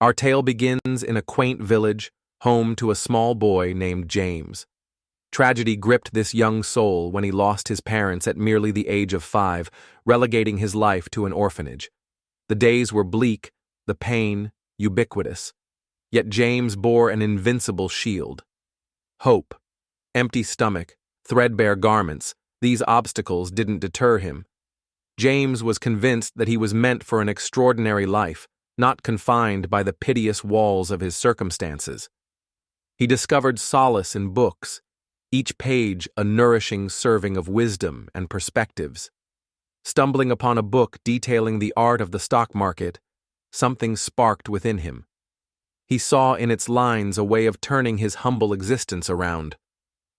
Our tale begins in a quaint village, home to a small boy named James. Tragedy gripped this young soul when he lost his parents at merely the age of 5, relegating his life to an orphanage. The days were bleak, the pain ubiquitous. Yet James bore an invincible shield. Hope. Empty stomach, threadbare garments, these obstacles didn't deter him. James was convinced that he was meant for an extraordinary life, not confined by the piteous walls of his circumstances. He discovered solace in books, each page a nourishing serving of wisdom and perspectives. Stumbling upon a book detailing the art of the stock market, something sparked within him. He saw in its lines a way of turning his humble existence around.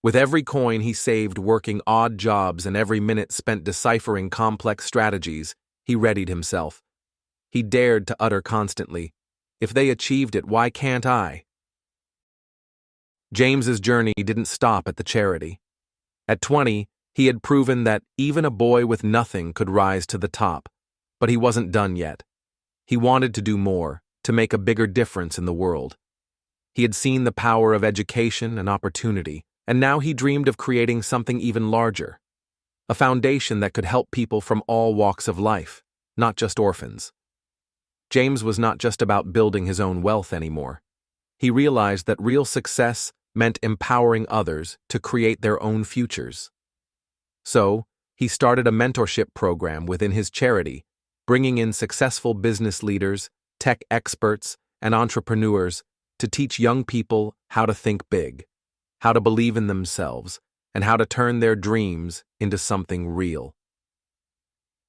With every coin he saved working odd jobs and every minute spent deciphering complex strategies, he readied himself. He dared to utter constantly, "If they achieved it, why can't I?" James's journey didn't stop at the charity. At 20, he had proven that even a boy with nothing could rise to the top, but he wasn't done yet. He wanted to do more, to make a bigger difference in the world. He had seen the power of education and opportunity, and now he dreamed of creating something even larger. A foundation that could help people from all walks of life, not just orphans. James was not just about building his own wealth anymore. He realized that real success meant empowering others to create their own futures. So, he started a mentorship program within his charity, bringing in successful business leaders, tech experts, and entrepreneurs to teach young people how to think big, how to believe in themselves, and how to turn their dreams into something real.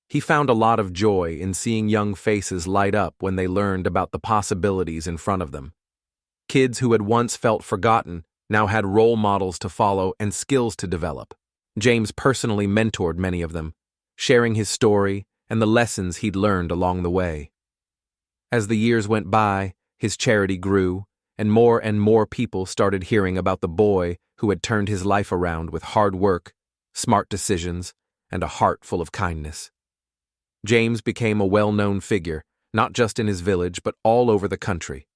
He found a lot of joy in seeing young faces light up when they learned about the possibilities in front of them. Kids who had once felt forgotten now had role models to follow and skills to develop. James personally mentored many of them, sharing his story and the lessons he'd learned along the way. As the years went by, his charity grew, and more people started hearing about the boy who had turned his life around with hard work, smart decisions, and a heart full of kindness. James became a well-known figure, not just in his village but all over the country.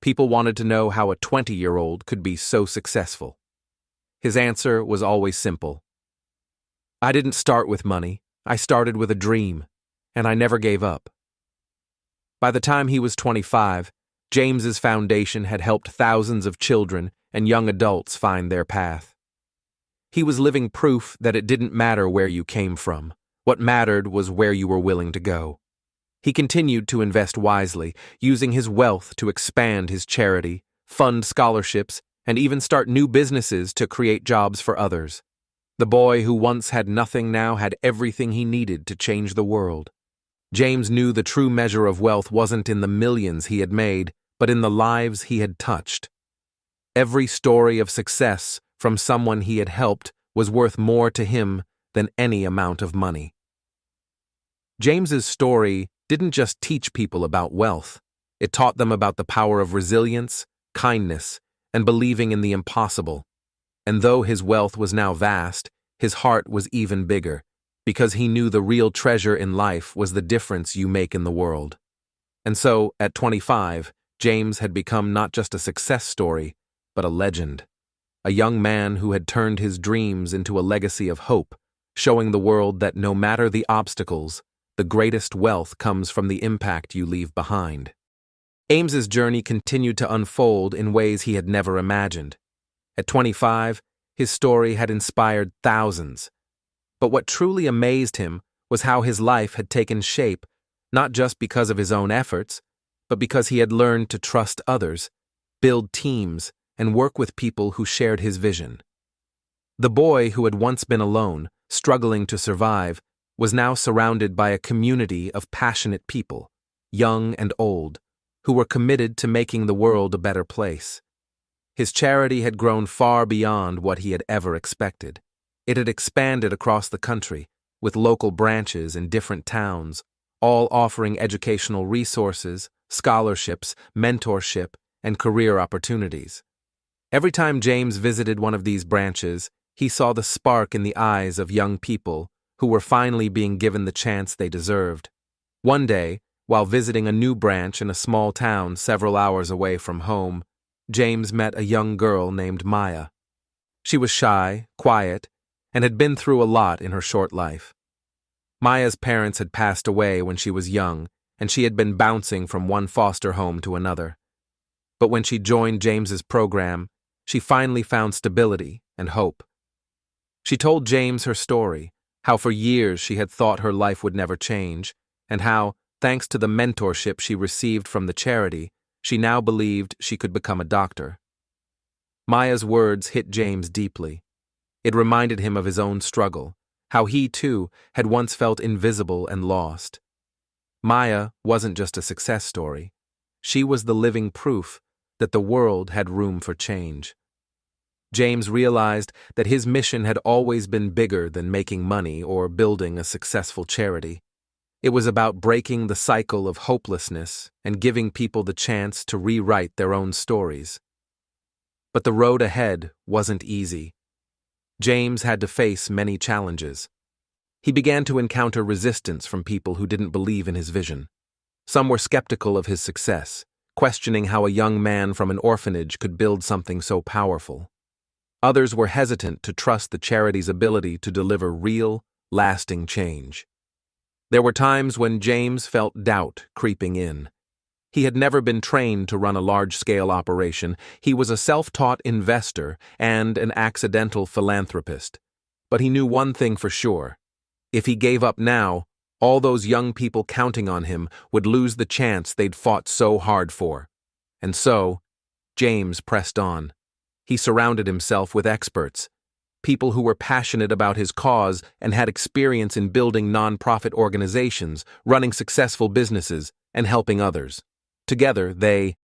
People wanted to know how a 20-year-old could be so successful. His answer was always simple. "I didn't start with money, I started with a dream, and I never gave up." By the time he was 25, James's foundation had helped thousands of children and young adults find their path. He was living proof that it didn't matter where you came from. What mattered was where you were willing to go. He continued to invest wisely, using his wealth to expand his charity, fund scholarships, and even start new businesses to create jobs for others. The boy who once had nothing now had everything he needed to change the world. James knew the true measure of wealth wasn't in the millions he had made, but in the lives he had touched. Every story of success from someone he had helped was worth more to him than any amount of money. James's story didn't just teach people about wealth. It taught them about the power of resilience, kindness, and believing in the impossible. And though his wealth was now vast, his heart was even bigger, because he knew the real treasure in life was the difference you make in the world. And so, at 25, James had become not just a success story, but a legend. A young man who had turned his dreams into a legacy of hope, showing the world that no matter the obstacles, the greatest wealth comes from the impact you leave behind. James's journey continued to unfold in ways he had never imagined. At 25, his story had inspired thousands. But what truly amazed him was how his life had taken shape, not just because of his own efforts, but because he had learned to trust others, build teams, and work with people who shared his vision. The boy who had once been alone, struggling to survive, was now surrounded by a community of passionate people, young and old, who were committed to making the world a better place. His charity had grown far beyond what he had ever expected. It had expanded across the country, with local branches in different towns, all offering educational resources, scholarships, mentorship, and career opportunities. Every time James visited one of these branches, he saw the spark in the eyes of young people who were finally being given the chance they deserved. One day, While visiting a new branch in a small town several hours away from home, James met a young girl named Maya. She was shy, quiet, and had been through a lot in her short life. Maya's parents had passed away when she was young, and she had been bouncing from one foster home to another. But when she joined James's program, she finally found stability and hope. She told James her story, how for years she had thought her life would never change, and how, thanks to the mentorship she received from the charity, she now believed she could become a doctor. Maya's words hit James deeply. It reminded him of his own struggle, how he, too, had once felt invisible and lost. Maya wasn't just a success story. She was the living proof that the world had room for change. James realized that his mission had always been bigger than making money or building a successful charity. It was about breaking the cycle of hopelessness and giving people the chance to rewrite their own stories. But the road ahead wasn't easy. James had to face many challenges. He began to encounter resistance from people who didn't believe in his vision. Some were skeptical of his success, questioning how a young man from an orphanage could build something so powerful. Others were hesitant to trust the charity's ability to deliver real, lasting change. There were times when James felt doubt creeping in. He had never been trained to run a large-scale operation. He was a self-taught investor and an accidental philanthropist. But he knew one thing for sure. If he gave up now, all those young people counting on him would lose the chance they'd fought so hard for. And so, James pressed on. He surrounded himself with experts, people who were passionate about his cause and had experience in building non-profit organizations, running successful businesses, and helping others. Together, they